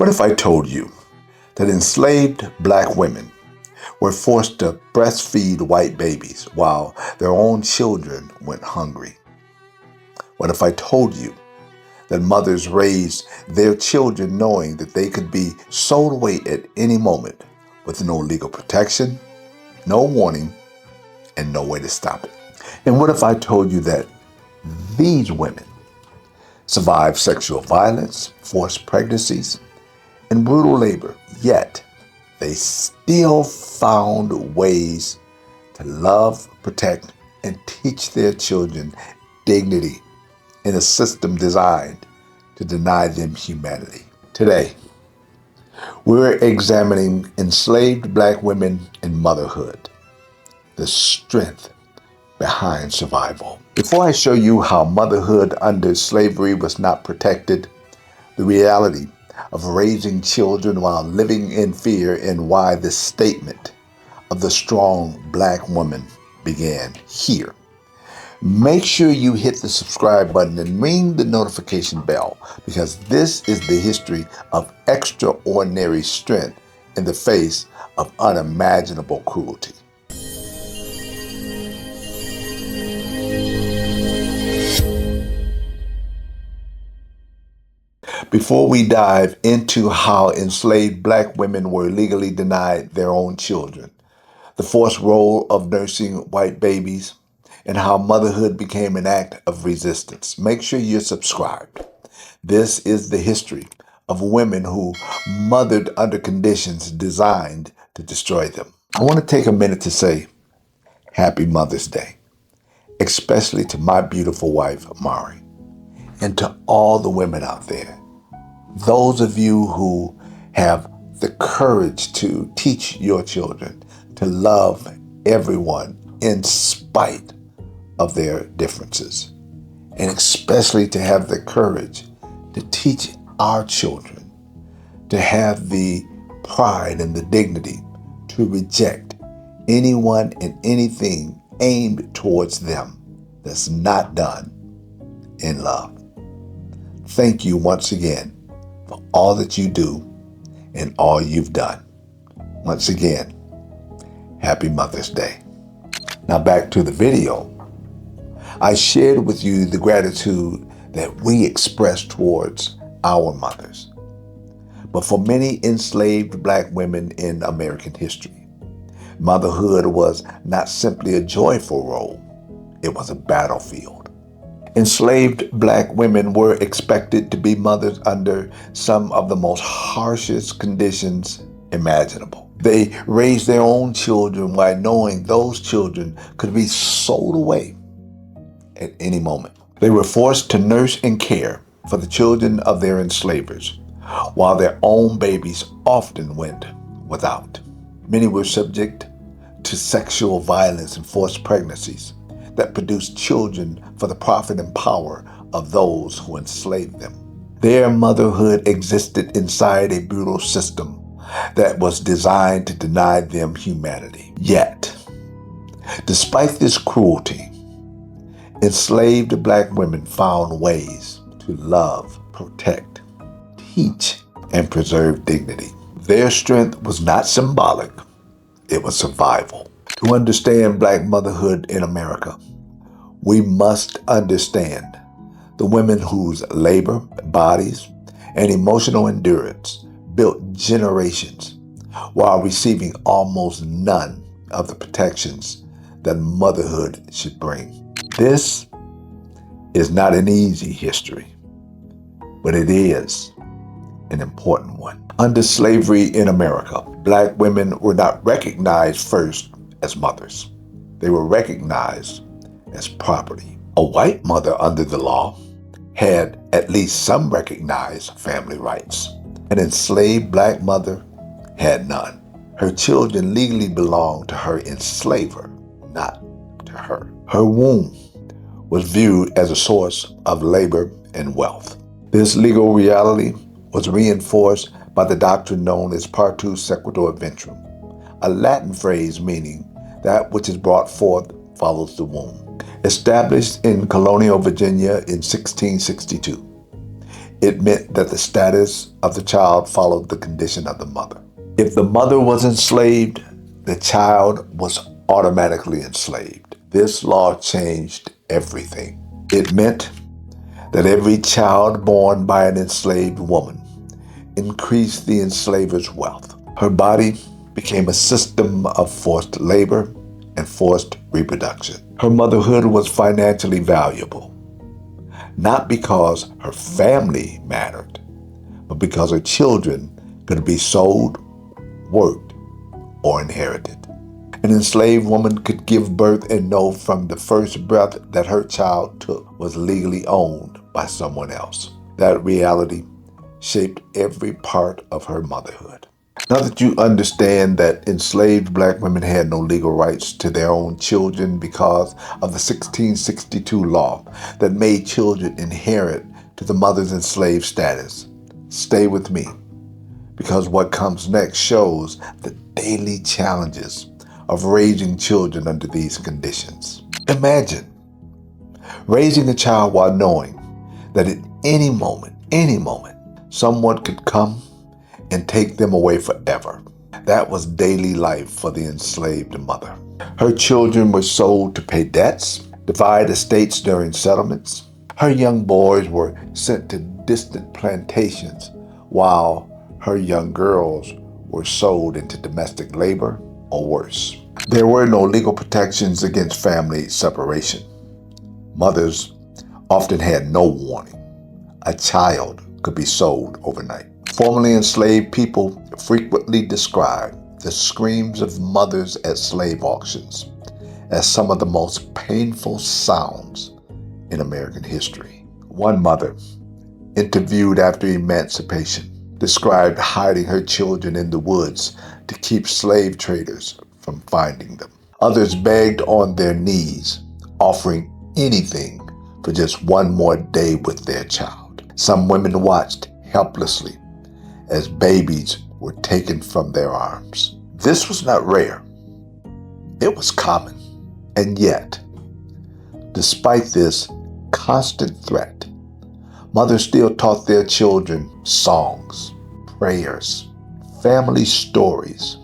What if I told you that enslaved black women were forced to breastfeed white babies while their own children went hungry? What if I told you that mothers raised their children knowing that they could be sold away at any moment with no legal protection, no warning, and no way to stop it? And what if I told you that these women survived sexual violence, forced pregnancies, and brutal labor, yet they still found ways to love, protect, and teach their children dignity in a system designed to deny them humanity? Today, we're examining enslaved black women and motherhood, the strength behind survival. Before I show you how motherhood under slavery was not protected, the reality of raising children while living in fear, and why the statement of the strong black woman began here, make sure you hit the subscribe button and ring the notification bell, because this is the history of extraordinary strength in the face of unimaginable cruelty. Before we dive into how enslaved black women were legally denied their own children, the forced role of nursing white babies, and how motherhood became an act of resistance, make sure you're subscribed. This is the history of women who mothered under conditions designed to destroy them. I want to take a minute to say Happy Mother's Day, especially to my beautiful wife, Mari, and to all the women out there. Those of you who have the courage to teach your children to love everyone in spite of their differences, and especially to have the courage to teach our children to have the pride and the dignity to reject anyone and anything aimed towards them that's not done in love. Thank you once again for all that you do and all you've done. Once again, Happy Mother's Day. Now back to the video. I shared with you the gratitude that we express towards our mothers. But for many enslaved black women in American history, motherhood was not simply a joyful role, it was a battlefield. Enslaved black women were expected to be mothers under some of the most harshest conditions imaginable. They raised their own children while knowing those children could be sold away at any moment. They were forced to nurse and care for the children of their enslavers, while their own babies often went without. Many were subject to sexual violence and forced pregnancies that produced children for the profit and power of those who enslaved them. Their motherhood existed inside a brutal system that was designed to deny them humanity. Yet, despite this cruelty, enslaved black women found ways to love, protect, teach, and preserve dignity. Their strength was not symbolic, it was survival. To understand black motherhood in America, we must understand the women whose labor, bodies, and emotional endurance built generations while receiving almost none of the protections that motherhood should bring. This is not an easy history, but it is an important one. Under slavery in America, black women were not recognized first as mothers. They were recognized as property. A white mother under the law had at least some recognized family rights. An enslaved black mother had none. Her children legally belonged to her enslaver, not to her. Her womb was viewed as a source of labor and wealth. This legal reality was reinforced by the doctrine known as partus sequitur ventrum, a Latin phrase meaning that which is brought forth follows the womb. Established in colonial Virginia in 1662, It meant that the status of the child followed the condition of the mother. If the mother was enslaved, the child was automatically enslaved. This law changed everything. It meant that every child born by an enslaved woman increased the enslaver's wealth. Her body became a system of forced labor and forced reproduction. Her motherhood was financially valuable, not because her family mattered, but because her children could be sold, worked, or inherited. An enslaved woman could give birth and know from the first breath that her child took was legally owned by someone else. That reality shaped every part of her motherhood. Now that you understand that enslaved black women had no legal rights to their own children because of the 1662 law that made children inherit to the mother's enslaved status, stay with me, because what comes next shows the daily challenges of raising children under these conditions. Imagine raising a child while knowing that at any moment, someone could come and take them away forever. That was daily life for the enslaved mother. Her children were sold to pay debts, divide estates during settlements. Her young boys were sent to distant plantations, while her young girls were sold into domestic labor or worse. There were no legal protections against family separation. Mothers often had no warning. A child could be sold overnight. Formerly enslaved people frequently described the screams of mothers at slave auctions as some of the most painful sounds in American history. One mother, interviewed after emancipation, described hiding her children in the woods to keep slave traders from finding them. Others begged on their knees, offering anything for just one more day with their child. Some women watched helplessly as babies were taken from their arms. This was not rare. It was common. And yet, despite this constant threat, mothers still taught their children songs, prayers, family stories,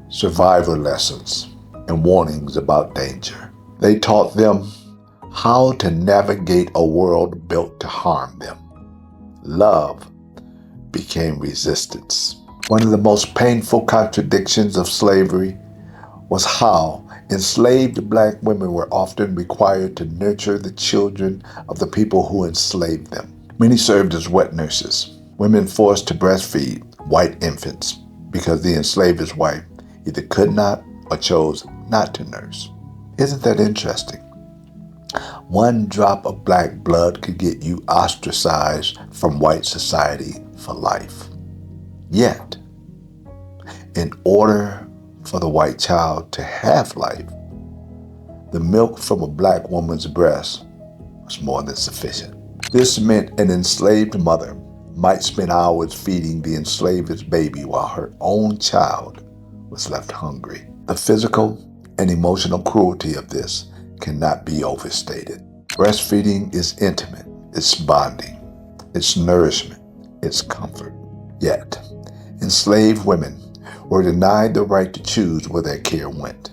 survival lessons, and warnings about danger. They taught them how to navigate a world built to harm them. Love became resistance. One of the most painful contradictions of slavery was how enslaved black women were often required to nurture the children of the people who enslaved them. Many served as wet nurses, women forced to breastfeed white infants because the enslaver's wife either could not or chose not to nurse. Isn't that interesting? One drop of black blood could get you ostracized from white society for life. Yet, in order for the white child to have life, the milk from a black woman's breast was more than sufficient. This meant an enslaved mother might spend hours feeding the enslaver's baby while her own child was left hungry. The physical and emotional cruelty of this cannot be overstated. Breastfeeding is intimate, it's bonding, it's nourishment, it's comfort. Yet, enslaved women were denied the right to choose where their care went.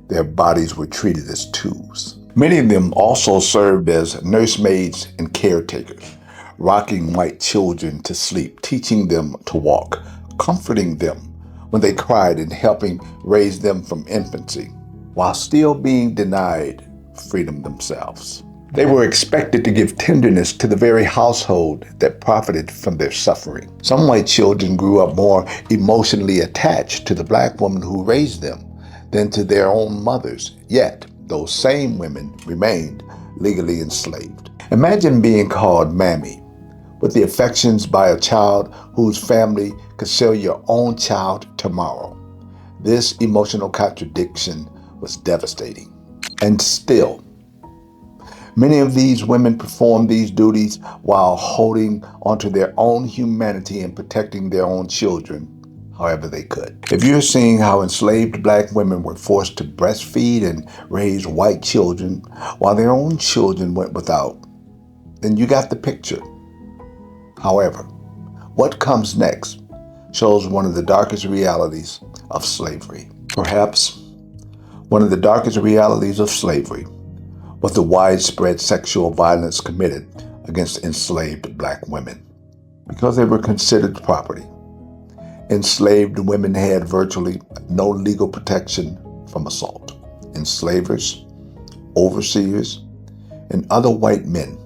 Their bodies were treated as tools. Many of them also served as nursemaids and caretakers, rocking white children to sleep, teaching them to walk, comforting them when they cried, and helping raise them from infancy, while still being denied freedom themselves. They were expected to give tenderness to the very household that profited from their suffering. Some white children grew up more emotionally attached to the black woman who raised them than to their own mothers, yet those same women remained legally enslaved. Imagine being called mammy with the affections by a child whose family could sell your own child tomorrow. This emotional contradiction was devastating. And still, many of these women performed these duties while holding onto their own humanity and protecting their own children however they could. If you're seeing how enslaved black women were forced to breastfeed and raise white children while their own children went without, then you got the picture. However, what comes next shows one of the darkest realities of slavery. Perhaps one of the darkest realities of slavery was the widespread sexual violence committed against enslaved black women. Because they were considered property, enslaved women had virtually no legal protection from assault. Enslavers, overseers, and other white men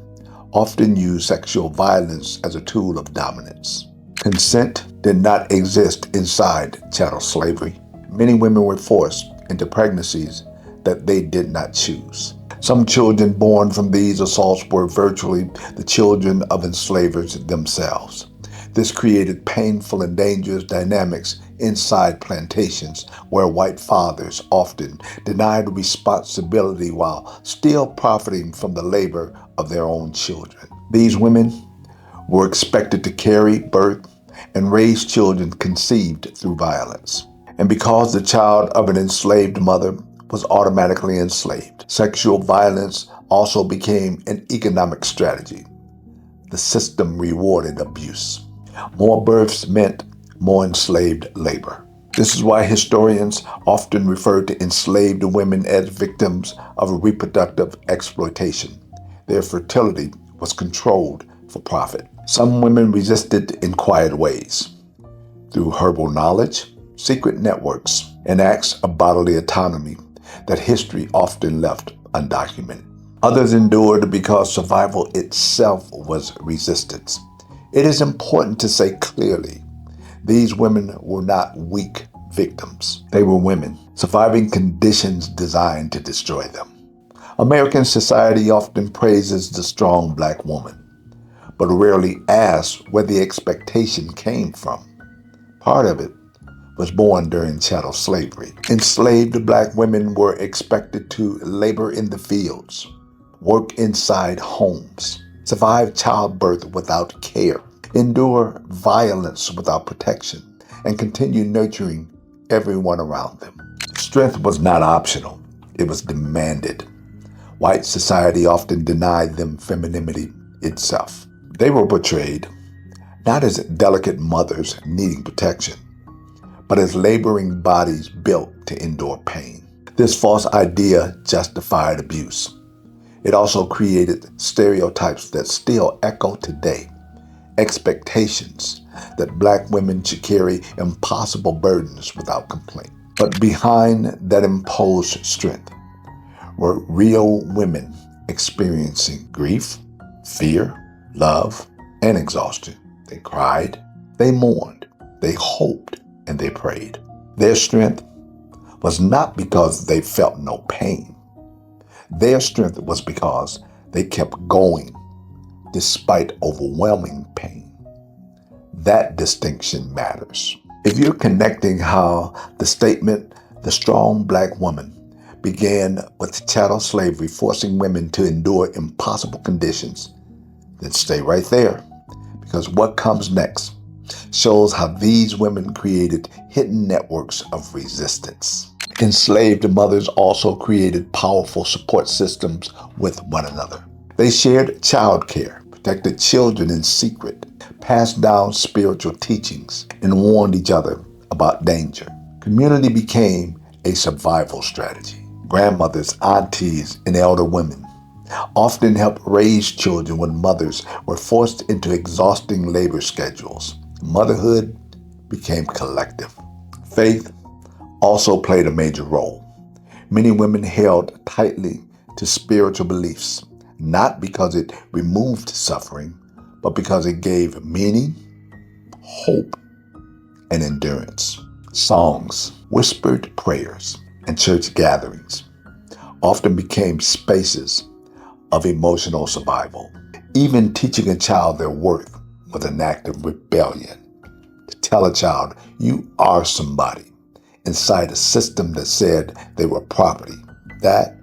often used sexual violence as a tool of dominance. Consent did not exist inside chattel slavery. Many women were forced into pregnancies that they did not choose. Some children born from these assaults were virtually the children of enslavers themselves. This created painful and dangerous dynamics inside plantations where white fathers often denied responsibility while still profiting from the labor of their own children. These women were expected to carry, birth, and raise children conceived through violence. And because the child of an enslaved mother was automatically enslaved, sexual violence also became an economic strategy. The system rewarded abuse. More births meant more enslaved labor. This is why historians often refer to enslaved women as victims of reproductive exploitation. Their fertility was controlled for profit. Some women resisted in quiet ways, through herbal knowledge, secret networks, and acts of bodily autonomy that history often left undocumented. Others endured because survival itself was resistance. It is important to say clearly, these women were not weak victims. They were women, surviving conditions designed to destroy them. American society often praises the strong black woman, but rarely asks where the expectation came from. Part of it was born during chattel slavery. Enslaved black women were expected to labor in the fields, work inside homes, survive childbirth without care, endure violence without protection, and continue nurturing everyone around them. Strength was not optional, it was demanded. White society often denied them femininity itself. They were portrayed not as delicate mothers needing protection, but as laboring bodies built to endure pain. This false idea justified abuse. It also created stereotypes that still echo today. Expectations that black women should carry impossible burdens without complaint. But behind that imposed strength were real women experiencing grief, fear, love, and exhaustion. They cried, they mourned, they hoped, and they prayed. Their strength was not because they felt no pain. Their strength was because they kept going despite overwhelming pain. That distinction matters. If you're connecting how the statement, the strong black woman, began with chattel slavery forcing women to endure impossible conditions, then stay right there, because what comes next shows how these women created hidden networks of resistance. Enslaved mothers also created powerful support systems with one another. They shared childcare, protected children in secret, passed down spiritual teachings, and warned each other about danger. Community became a survival strategy. Grandmothers, aunties, and elder women often helped raise children when mothers were forced into exhausting labor schedules. Motherhood became collective. Faith also played a major role. Many women held tightly to spiritual beliefs, not because it removed suffering, but because it gave meaning, hope, and endurance. Songs, whispered prayers, and church gatherings often became spaces of emotional survival. Even teaching a child their worth was an act of rebellion. To tell a child, you are somebody, inside a system that said they were property, that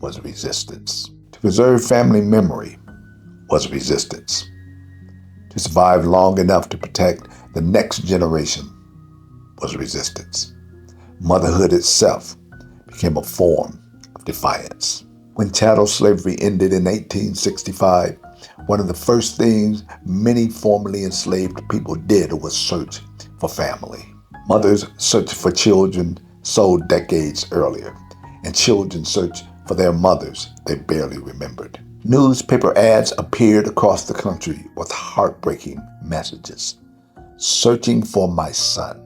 was resistance. To preserve family memory was resistance. To survive long enough to protect the next generation was resistance. Motherhood itself became a form of defiance. When chattel slavery ended in 1865, one of the first things many formerly enslaved people did was search for family. Mothers searched for children sold decades earlier, and children searched for their mothers they barely remembered. Newspaper ads appeared across the country with heartbreaking messages. Searching for my son,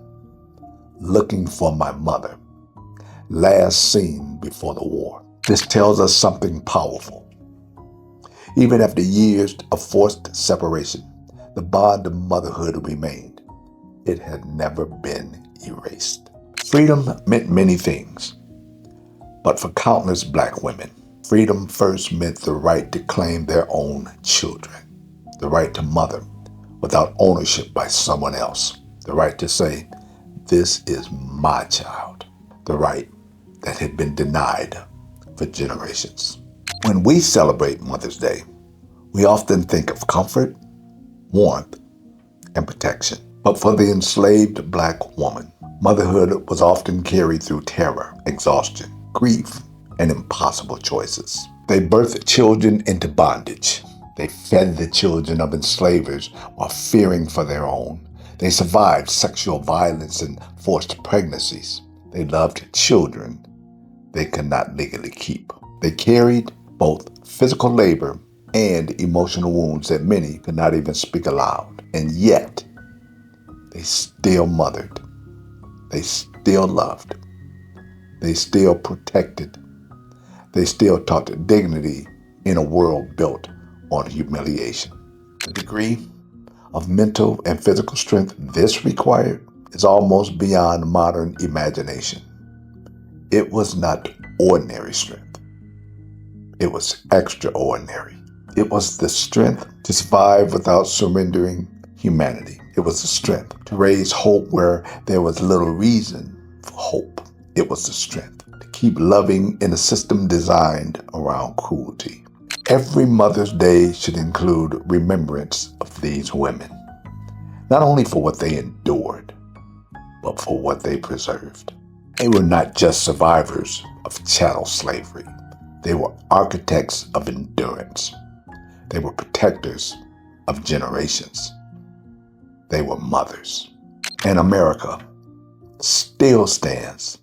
looking for my mother, last seen before the war. This tells us something powerful. Even after years of forced separation, the bond of motherhood remained. It had never been erased. Freedom meant many things, but for countless Black women, freedom first meant the right to claim their own children, the right to mother without ownership by someone else, the right to say, "This is my child," the right that had been denied for generations. When we celebrate Mother's Day, we often think of comfort, warmth, and protection. But for the enslaved Black woman, motherhood was often carried through terror, exhaustion, grief, and impossible choices. They birthed children into bondage. They fed the children of enslavers while fearing for their own. They survived sexual violence and forced pregnancies. They loved children they could not legally keep. They carried both physical labor and emotional wounds that many could not even speak aloud. And yet, they still mothered. They still loved. They still protected. They still taught dignity in a world built on humiliation. The degree of mental and physical strength this required is almost beyond modern imagination. It was not ordinary strength. It was extraordinary. It was the strength to survive without surrendering humanity. It was the strength to raise hope where there was little reason for hope. It was the strength to keep loving in a system designed around cruelty. Every Mother's Day should include remembrance of these women, not only for what they endured, but for what they preserved. They were not just survivors of chattel slavery. They were architects of endurance. They were protectors of generations. They were mothers. And America still stands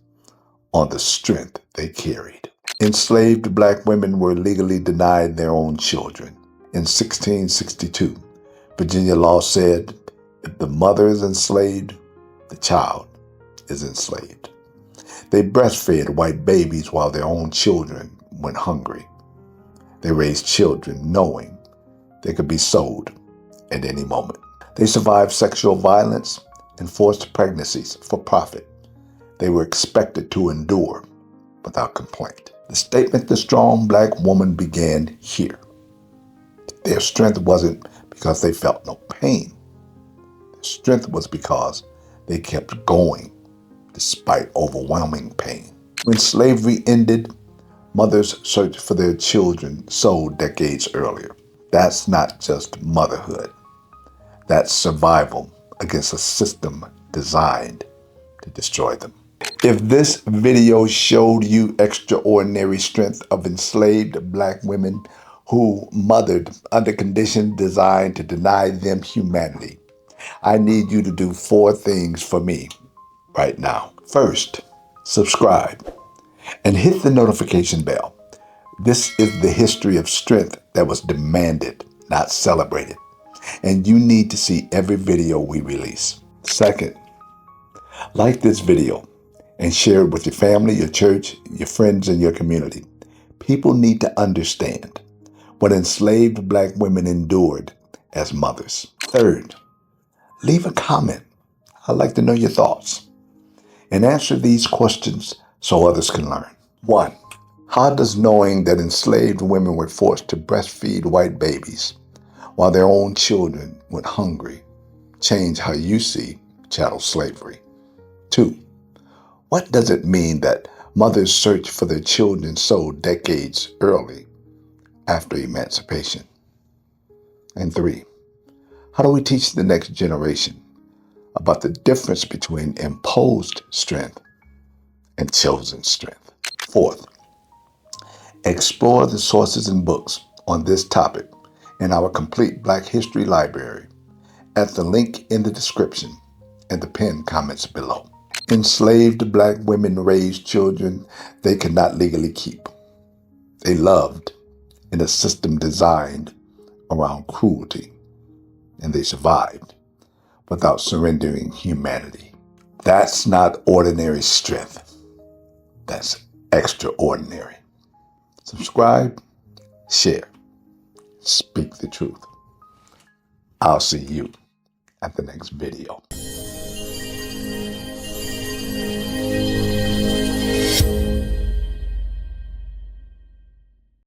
on the strength they carried. Enslaved Black women were legally denied their own children. In 1662, Virginia law said, if the mother is enslaved, the child is enslaved. They breastfed white babies while their own children went hungry. They raised children knowing they could be sold at any moment. They survived sexual violence and forced pregnancies for profit. They were expected to endure without complaint. The statement, the strong Black woman, began here. Their strength wasn't because they felt no pain. Their strength was because they kept going despite overwhelming pain. When slavery ended, mothers searched for their children sold decades earlier. That's not just motherhood. That's survival against a system designed to destroy them. If this video showed you extraordinary strength of enslaved Black women who mothered under conditions designed to deny them humanity, I need you to do 4 things for me right now. First, subscribe and hit the notification bell. This is the history of strength that was demanded, not celebrated. And you need to see every video we release. Second, like this video and share it with your family, your church, your friends, and your community. People need to understand what enslaved Black women endured as mothers. Third, leave a comment. I'd like to know your thoughts. And answer these questions so others can learn. 1. How does knowing that enslaved women were forced to breastfeed white babies while their own children went hungry change how you see chattel slavery? 2. What does it mean that mothers search for their children sold decades early after emancipation? And 3. How do we teach the next generation about the difference between imposed strength and chosen strength? 4th, explore the sources and books on this topic in our complete Black History Library at the link in the description and the pinned comments below. Enslaved Black women raised children they could not legally keep. They loved in a system designed around cruelty, and they survived without surrendering humanity. That's not ordinary strength. That's extraordinary. Subscribe, share, speak the truth. I'll see you at the next video.